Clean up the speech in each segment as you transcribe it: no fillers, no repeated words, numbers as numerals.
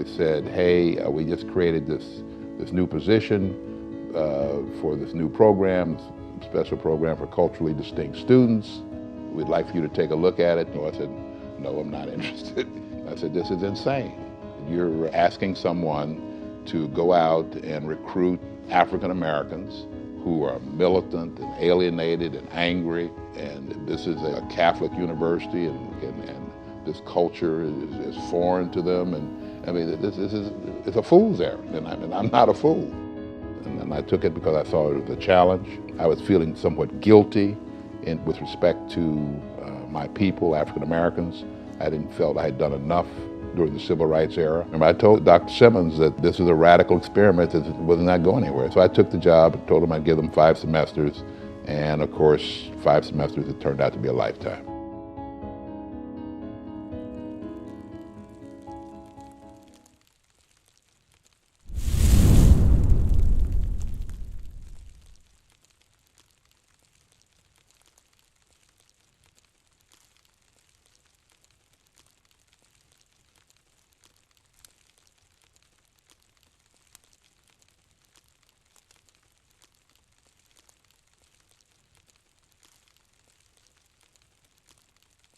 They said, hey, we just created this new position for this new program, special program for culturally distinct students. We'd like for you to take a look at it. So I said, no, I'm not interested. I said, this is insane. You're asking someone to go out and recruit African Americans who are militant and alienated and angry, and this is a Catholic university, and this culture is foreign to them, and I mean, it's a fool's errand, and I'm not a fool. And I took it because I saw it as a challenge. I was feeling somewhat guilty with respect to my people, African Americans. I didn't feel I had done enough during the civil rights era. And I told Dr. Simmons that this was a radical experiment that was not going anywhere. So I took the job and told him I'd give them 5 semesters. And of course, 5 semesters, it turned out to be a lifetime.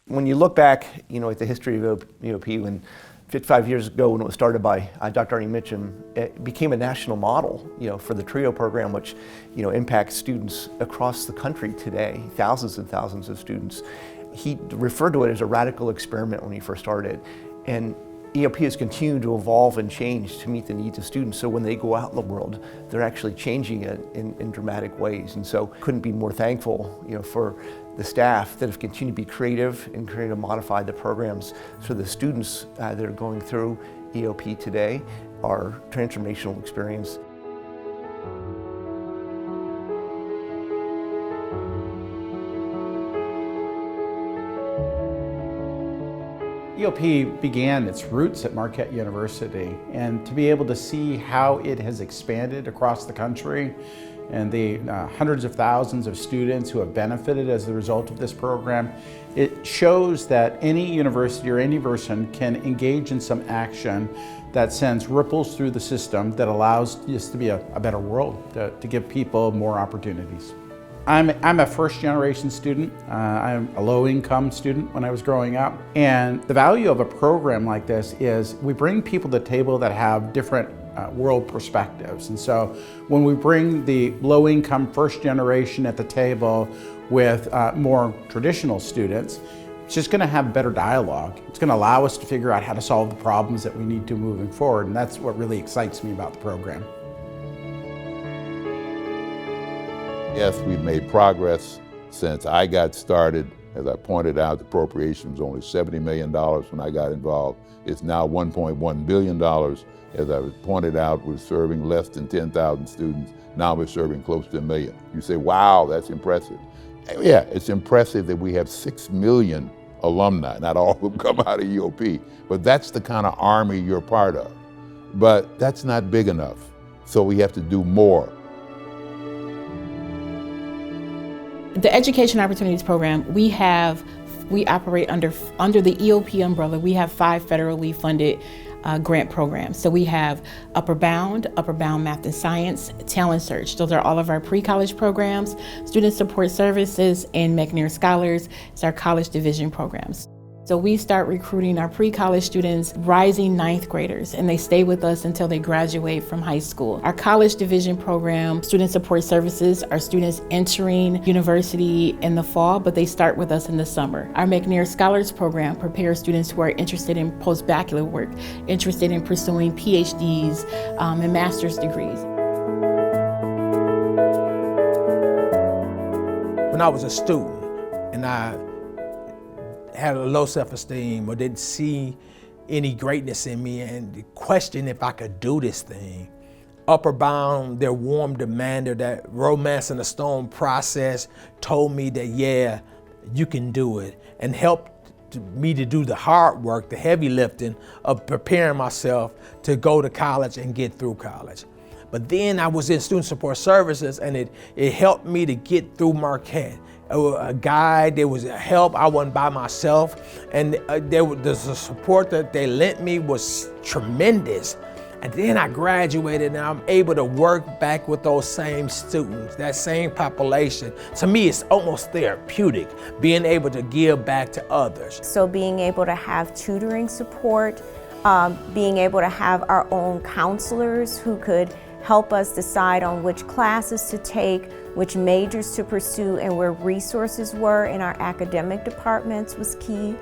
When you look back, at the history of EOP, when 55 years ago when it was started by Dr. Arnie Mitchum, it became a national model, for the TRIO program, which, impacts students across the country today, thousands and thousands of students. He referred to it as a radical experiment when he first started. And EOP has continued to evolve and change to meet the needs of students. So when they go out in the world, they're actually changing it in dramatic ways. And so couldn't be more thankful, for the staff that have continued to be creative and creative to modify the programs. So the students that are going through EOP today are transformational experience. EOP began its roots at Marquette University, and to be able to see how it has expanded across the country and the hundreds of thousands of students who have benefited as a result of this program, it shows that any university or any person can engage in some action that sends ripples through the system that allows this to be a better world, to give people more opportunities. I'm a first-generation student. I'm a low-income student when I was growing up. And the value of a program like this is we bring people to the table that have different world perspectives. And so when we bring the low-income first generation at the table with more traditional students, it's just going to have better dialogue. It's going to allow us to figure out how to solve the problems that we need to moving forward. And that's what really excites me about the program. Yes, we've made progress since I got started. As I pointed out, the appropriation was only $70 million when I got involved. It's now $1.1 billion. As I pointed out, we're serving less than 10,000 students. Now we're serving close to 1 million. You say, wow, that's impressive. Yeah, it's impressive that we have 6 million alumni. Not all of them come out of EOP, but that's the kind of army you're part of. But that's not big enough, so we have to do more. The Education Opportunities Program, we operate under the EOP umbrella. We have 5 federally funded grant programs. So we have Upper Bound Math and Science, Talent Search. Those are all of our pre-college programs. Student Support Services and McNair Scholars is our college division programs. So we start recruiting our pre-college students, rising 9th graders, and they stay with us until they graduate from high school. Our college division program, Student Support Services, are students entering university in the fall, but they start with us in the summer. Our McNair Scholars program prepares students who are interested in post-bachelor work, interested in pursuing PhDs and master's degrees. When I was a student and I had a low self-esteem or didn't see any greatness in me and questioned if I could do this thing, Upper Bound, their warm demander, that Romance in the Stone process told me that, yeah, you can do it, and helped me to do the hard work, the heavy lifting of preparing myself to go to college and get through college. But then I was in student support services, and it helped me to get through Marquette. A guide, there was help, I wasn't by myself, and the support that they lent me was tremendous. And then I graduated, and I'm able to work back with those same students, that same population. To me, it's almost therapeutic, being able to give back to others. So being able to have tutoring support, being able to have our own counselors who could help us decide on which classes to take, which majors to pursue, and where resources were in our academic departments was key.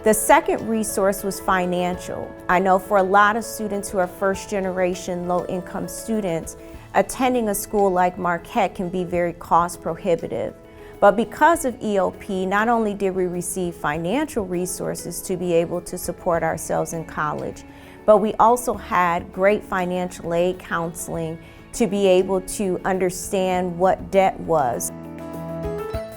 The second resource was financial. I know for a lot of students who are first-generation low-income students, attending a school like Marquette can be very cost prohibitive. But because of EOP, not only did we receive financial resources to be able to support ourselves in college, but we also had great financial aid counseling to be able to understand what debt was.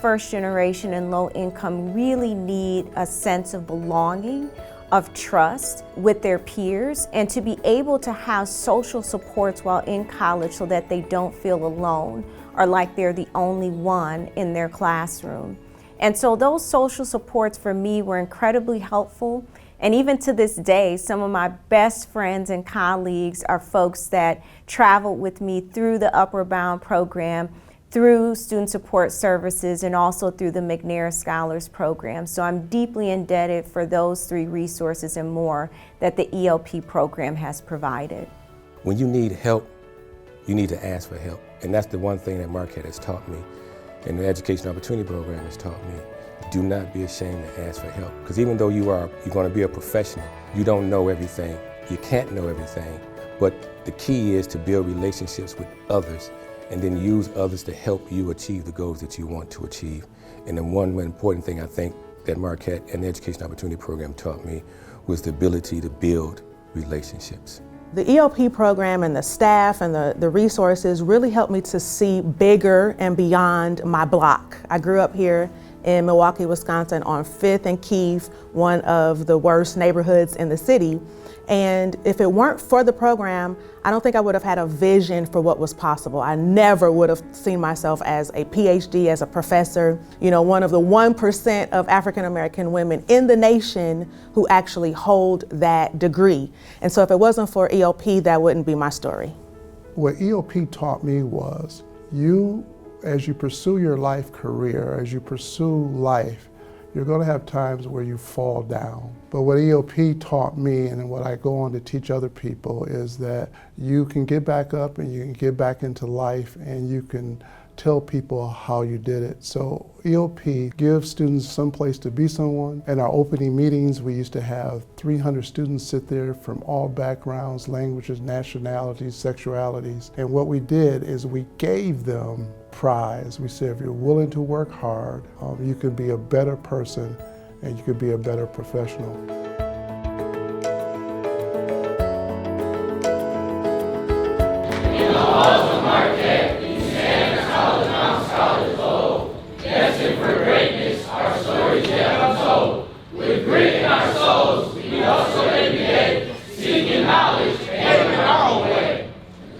First generation and low income really need a sense of belonging, of trust with their peers, and to be able to have social supports while in college so that they don't feel alone or like they're the only one in their classroom. And so those social supports for me were incredibly helpful. And even to this day, some of my best friends and colleagues are folks that traveled with me through the Upward Bound program, through Student Support Services, and also through the McNair Scholars Program. So I'm deeply indebted for those three resources and more that the EOP program has provided. When you need help, you need to ask for help. And that's the one thing that Marquette has taught me, and the Education Opportunity Program has taught me. Do not be ashamed to ask for help. Because even though you're going to be a professional, you don't know everything. You can't know everything. But the key is to build relationships with others and then use others to help you achieve the goals that you want to achieve. And the one important thing I think that Marquette and the Education Opportunity Program taught me was the ability to build relationships. The EOP program and the staff and the resources really helped me to see bigger and beyond my block. I grew up here in Milwaukee, Wisconsin on 5th and Keith, one of the worst neighborhoods in the city. And if it weren't for the program, I don't think I would have had a vision for what was possible. I never would have seen myself as a PhD, as a professor, one of the 1% of African American women in the nation who actually hold that degree. And so if it wasn't for EOP, that wouldn't be my story. What EOP taught me was as you pursue your life career, as you pursue life, you're going to have times where you fall down. But what EOP taught me, and what I go on to teach other people, is that you can get back up and you can get back into life, and you can tell people how you did it. So EOP gives students some place to be someone. In our opening meetings, we used to have 300 students sit there from all backgrounds, languages, nationalities, sexualities. And what we did is we gave them prize. We said, if you're willing to work hard, you can be a better person and you can be a better professional. In the halls of Marquette, we stand as scholars bound, scholars bold. Destined for greatness, our stories yet untold. With grit in our souls, we hustle every day, seeking knowledge, paving our own way.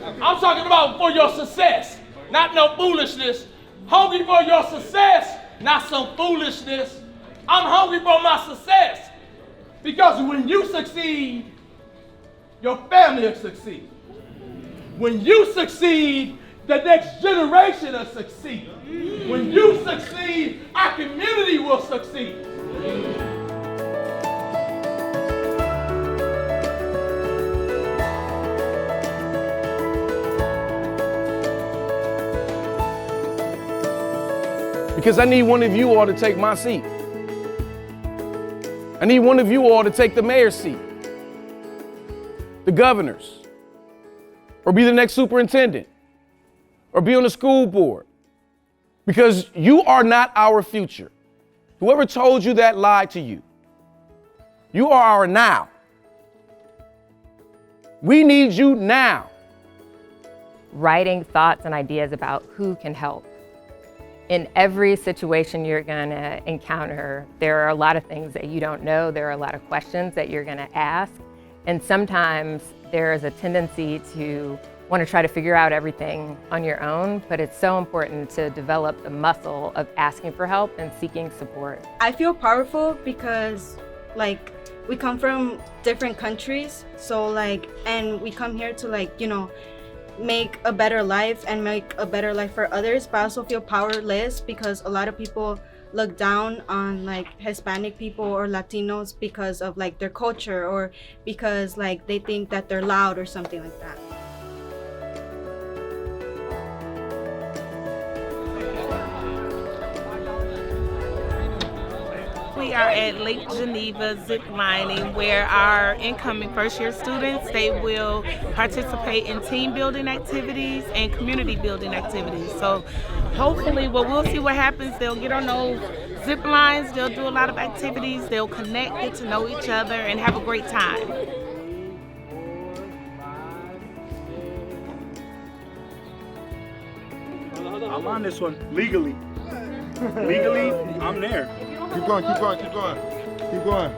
I'm talking about for your success. Not no foolishness. Hungry for your success, not some foolishness. I'm hungry for my success. Because when you succeed, your family will succeed. When you succeed, the next generation will succeed. When you succeed, our community will succeed. Because I need one of you all to take my seat. I need one of you all to take the mayor's seat, the governor's, or be the next superintendent, or be on the school board. Because you are not our future. Whoever told you that lied to you. You are our now. We need you now. Writing thoughts and ideas about who can help. In every situation you're going to encounter, there are a lot of things that you don't know. There are a lot of questions that you're going to ask. And sometimes there is a tendency to want to try to figure out everything on your own, but it's so important to develop the muscle of asking for help and seeking support. I feel powerful because like we come from different countries, so like, and we come here to like, you know, make a better life and make a better life for others, but I also feel powerless because a lot of people look down on like Hispanic people or Latinos because of like their culture, or because like they think that they're loud or something like that. We are at Lake Geneva zip lining, where our incoming first-year students, they will participate in team building activities and community building activities. So hopefully, well, we'll see what happens. They'll get on those zip lines, they'll do a lot of activities, they'll connect, get to know each other, and have a great time. I'm on this one, legally. Legally, I'm there. Keep going, keep going, keep going. Keep going.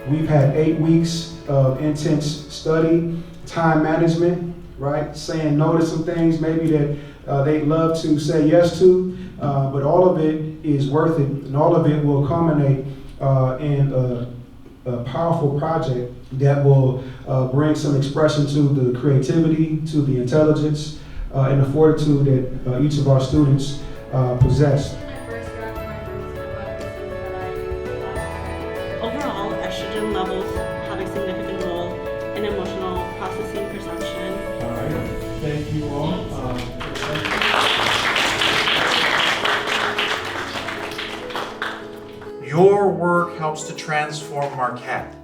We've had 8 weeks of intense study, time management, right? Saying no to some things maybe that they'd love to say yes to, but all of it is worth it, and all of it will culminate in a powerful project that will bring some expression to the creativity, to the intelligence, and the fortitude that each of our students possess. Overall, estrogen levels have a significant role in emotional processing perception. All right, thank you all. Your work helps to transform Marquette.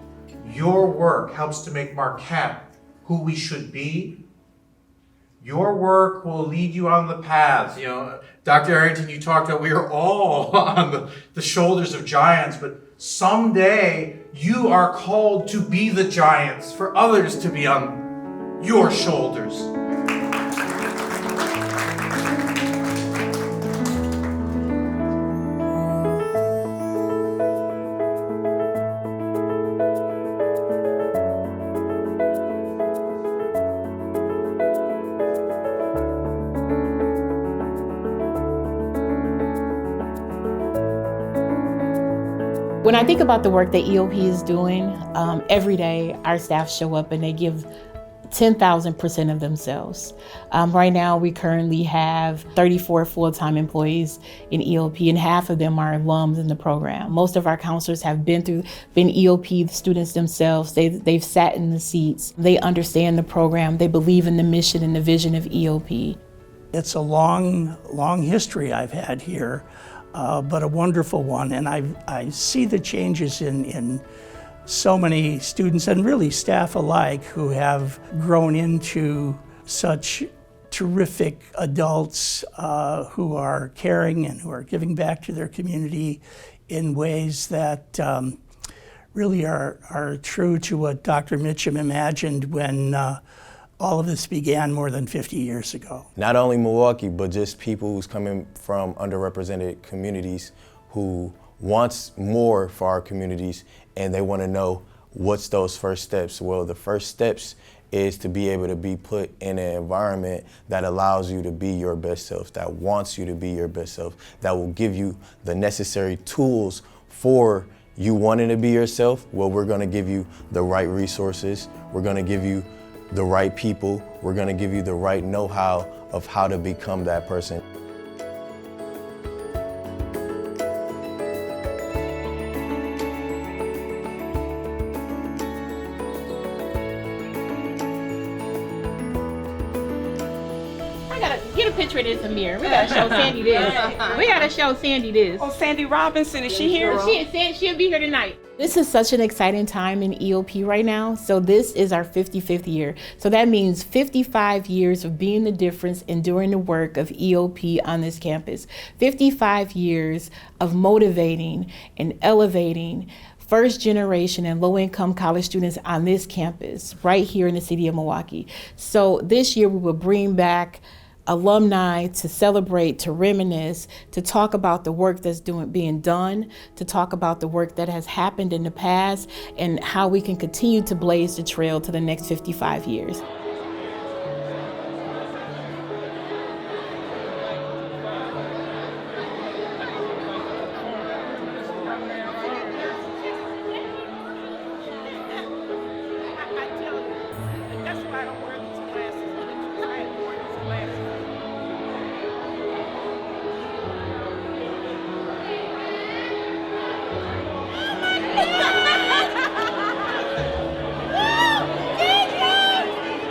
Your work helps to make Marquette who we should be. Your work will lead you on the path. You know, Dr. Arrington, you talked about we are all on the shoulders of giants, but someday you are called to be the giants for others to be on your shoulders. When I think about the work that EOP is doing, every day our staff show up and they give 10,000% of themselves. Right now we currently have 34 full-time employees in EOP, and half of them are alums in the program. Most of our counselors have been EOP students themselves. They've sat in the seats. They understand the program. They believe in the mission and the vision of EOP. It's a long history I've had here. But a wonderful one, and I see the changes in so many students and really staff alike who have grown into such terrific adults who are caring and who are giving back to their community in ways that really are true to what Dr. Mitchum imagined when all of this began more than 50 years ago. Not only Milwaukee, but just people who's coming from underrepresented communities who wants more for our communities, and they want to know what's those first steps. Well, the first steps is to be able to be put in an environment that allows you to be your best self, that wants you to be your best self, that will give you the necessary tools for you wanting to be yourself. Well, we're going to give you the right resources. We're going to give you the right people. We're going to give you the right know-how of how to become that person. I gotta get a picture of this, Amir. We gotta show Sandy this. We gotta show Sandy this. Oh, Sandy Robinson, is she here? She'll be here tonight. This is such an exciting time in EOP right now. So this is our 55th year. So that means 55 years of being the difference and doing the work of EOP on this campus. 55 years of motivating and elevating first generation and low income college students on this campus right here in the city of Milwaukee. So this year we will bring back alumni to celebrate, to reminisce, to talk about the work that's being done, to talk about the work that has happened in the past and how we can continue to blaze the trail to the next 55 years.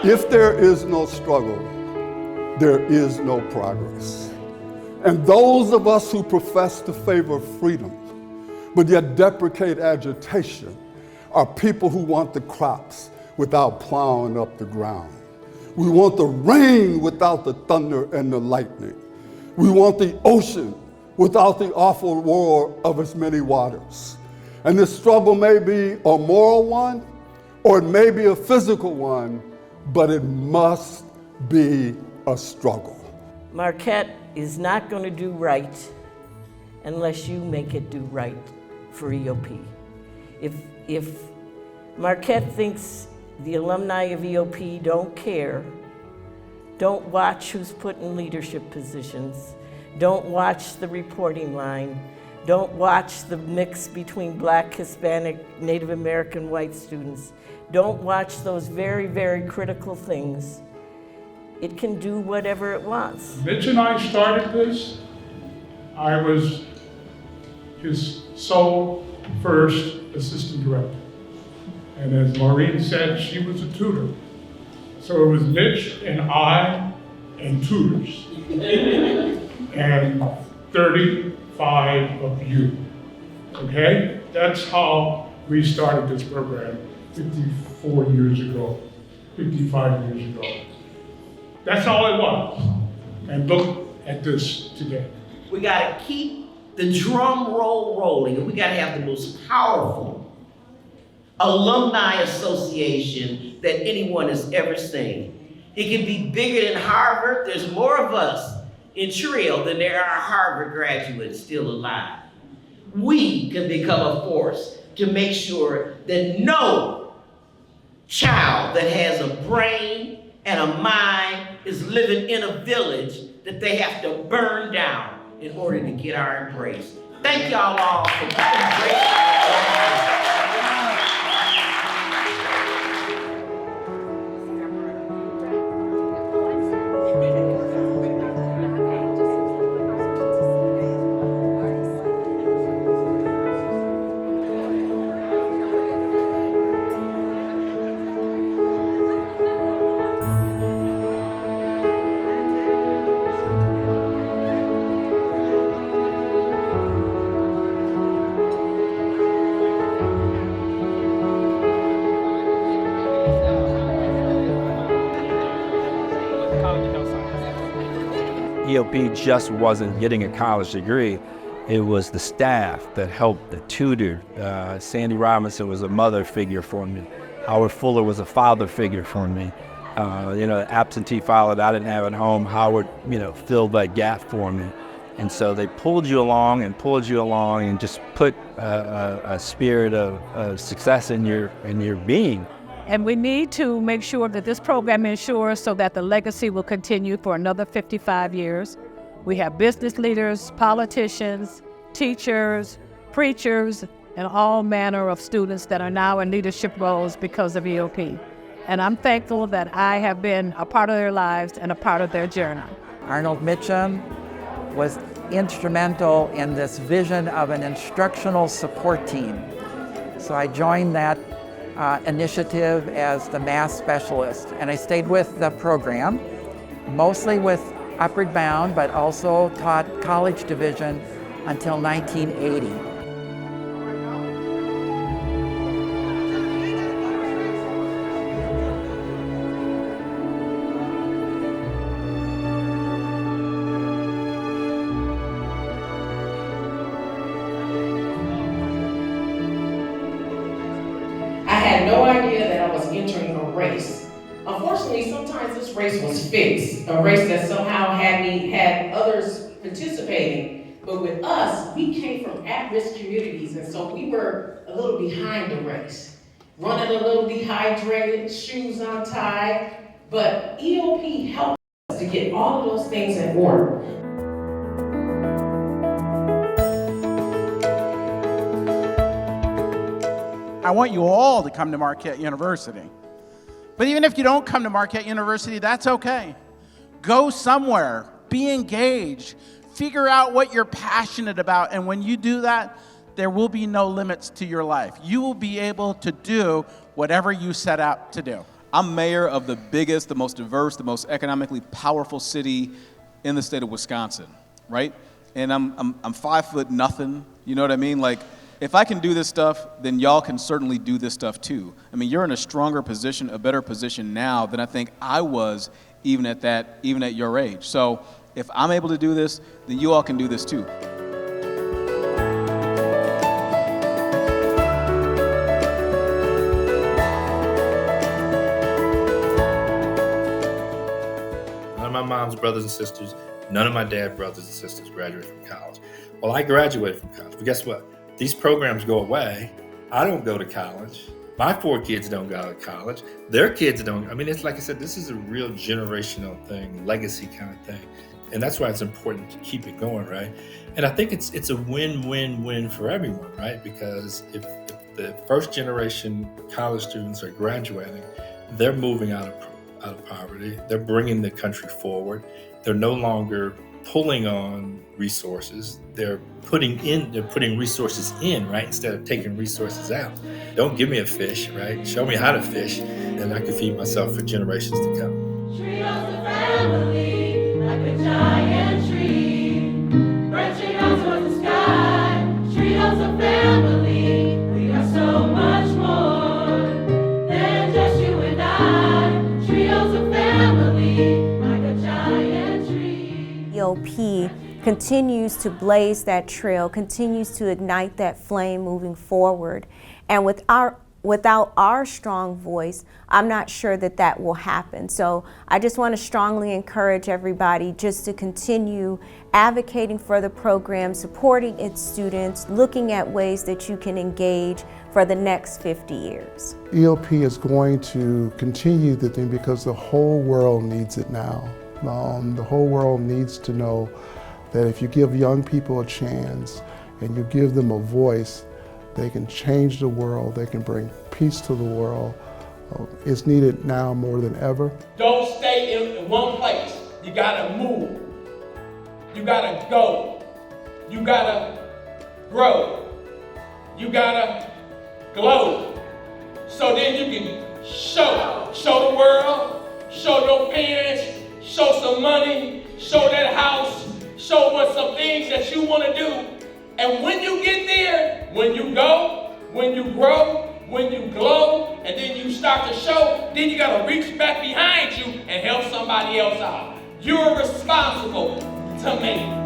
If there is no struggle, there is no progress. And those of us who profess to favor freedom, but yet deprecate agitation, are people who want the crops without plowing up the ground. We want the rain without the thunder and the lightning. We want the ocean without the awful roar of its many waters. And this struggle may be a moral one, or it may be a physical one, but it must be a struggle. Marquette is not going to do right unless you make it do right for EOP. If Marquette thinks the alumni of EOP don't care, don't watch who's put in leadership positions, don't watch the reporting line, don't watch the mix between Black, Hispanic, Native American, white students, don't watch those very, very critical things, it can do whatever it wants. Mitch and I started this. I was his sole first assistant director. And as Maureen said, she was a tutor. So it was Mitch and I and tutors. And 35 of you. Okay? That's how we started this program 54 years ago, 55 years ago. That's all it was. And look at this today. We gotta keep the drum roll rolling, and we gotta have the most powerful alumni association that anyone has ever seen. It can be bigger than Harvard. There's more of us in Trill than there are Harvard graduates still alive. We can become a force to make sure that no child that has a brain and a mind is living in a village that they have to burn down in order to get our embrace. Thank y'all all for embracing. EOP just wasn't getting a college degree. It was the staff that helped, that tutored. Sandy Robinson was a mother figure for me. Howard Fuller was a father figure for me. Absentee father that I didn't have at home, Howard, filled that gap for me. And so they pulled you along and just put a spirit of success in your being. And we need to make sure that this program ensures so that the legacy will continue for another 55 years. We have business leaders, politicians, teachers, preachers, and all manner of students that are now in leadership roles because of EOP. And I'm thankful that I have been a part of their lives and a part of their journey. Arnold Mitchum was instrumental in this vision of an instructional support team. So I joined that initiative as the math specialist, and I stayed with the program, mostly with Upward Bound, but also taught college division until 1980. Unfortunately, sometimes this race was fixed, a race that somehow had others participating. But with us, we came from at-risk communities, and so we were a little behind the race. Running a little dehydrated, shoes untied, but EOP helped us to get all of those things in order. I want you all to come to Marquette University. But even if you don't come to Marquette University, that's okay. Go somewhere, be engaged, figure out what you're passionate about, and when you do that, there will be no limits to your life. You will be able to do whatever you set out to do. I'm mayor of the biggest, the most diverse, the most economically powerful city in the state of Wisconsin, right? And I'm 5 foot nothing, you know what I mean? Like, if I can do this stuff, then y'all can certainly do this stuff too. I mean, you're in a stronger position, a better position now than I think I was even at your age. So if I'm able to do this, then you all can do this too. None of my mom's brothers and sisters, none of my dad's brothers and sisters graduated from college. Well, I graduated from college, but guess what? These programs go away. I don't go to college. My 4 kids don't go to college. Their kids don't. I mean, it's like I said, this is a real generational thing, legacy kind of thing. And that's why it's important to keep it going, right? And I think it's a win-win-win for everyone, right? Because if the first generation college students are graduating, they're moving out of poverty. They're bringing the country forward. They're no longer pulling on resources. They're putting resources in, right? Instead of taking resources out. Don't give me a fish, right? Show me how to fish, and I can feed myself for generations to come. Treat us a family like a giant tree, branching out towards the sky. Treat us a family. We are so much more than just you and I. Treat us a family like a giant tree. EOP continues to blaze that trail, continues to ignite that flame moving forward. And without our strong voice, I'm not sure that will happen. So I just want to strongly encourage everybody just to continue advocating for the program, supporting its students, looking at ways that you can engage for the next 50 years. EOP is going to continue the thing because the whole world needs it now. The whole world needs to know that if you give young people a chance and you give them a voice, they can change the world, they can bring peace to the world. It's needed now more than ever. Don't stay in one place. You gotta move. You gotta go. You gotta grow. You gotta glow. So then you can show the world, show your parents, show some money, show that house, show what some things that you want to do. And when you get there, when you go, when you grow, when you glow, and then you start to show, then you got to reach back behind you and help somebody else out. You're responsible to me.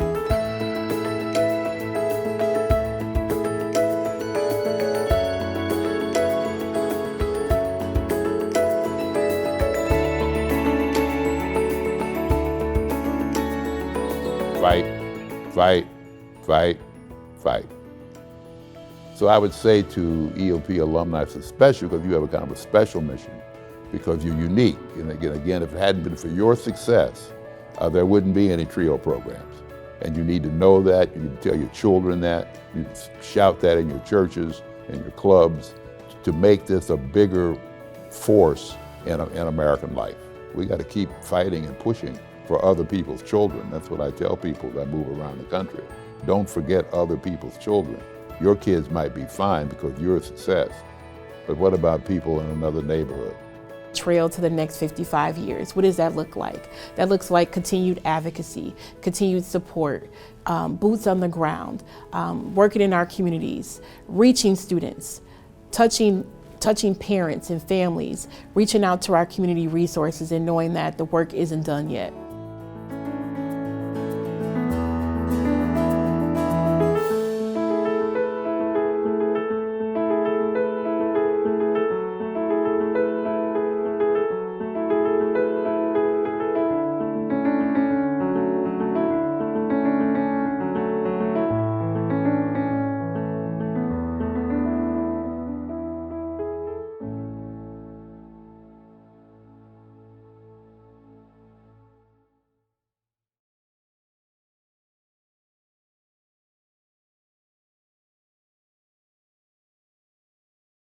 Fight, fight, fight, fight. So I would say to EOP alumni, especially because you have a kind of a special mission, because you're unique. And again, if it hadn't been for your success, there wouldn't be any TRIO programs. And you need to know that, you need to tell your children that, you need to shout that in your churches and your clubs to make this a bigger force in American life. We got to keep fighting and pushing for other people's children. That's what I tell people that move around the country. Don't forget other people's children. Your kids might be fine because you're a success, but what about people in another neighborhood? Trail to the next 55 years. What does that look like? That looks like continued advocacy, continued support, boots on the ground, working in our communities, reaching students, touching parents and families, reaching out to our community resources and knowing that the work isn't done yet.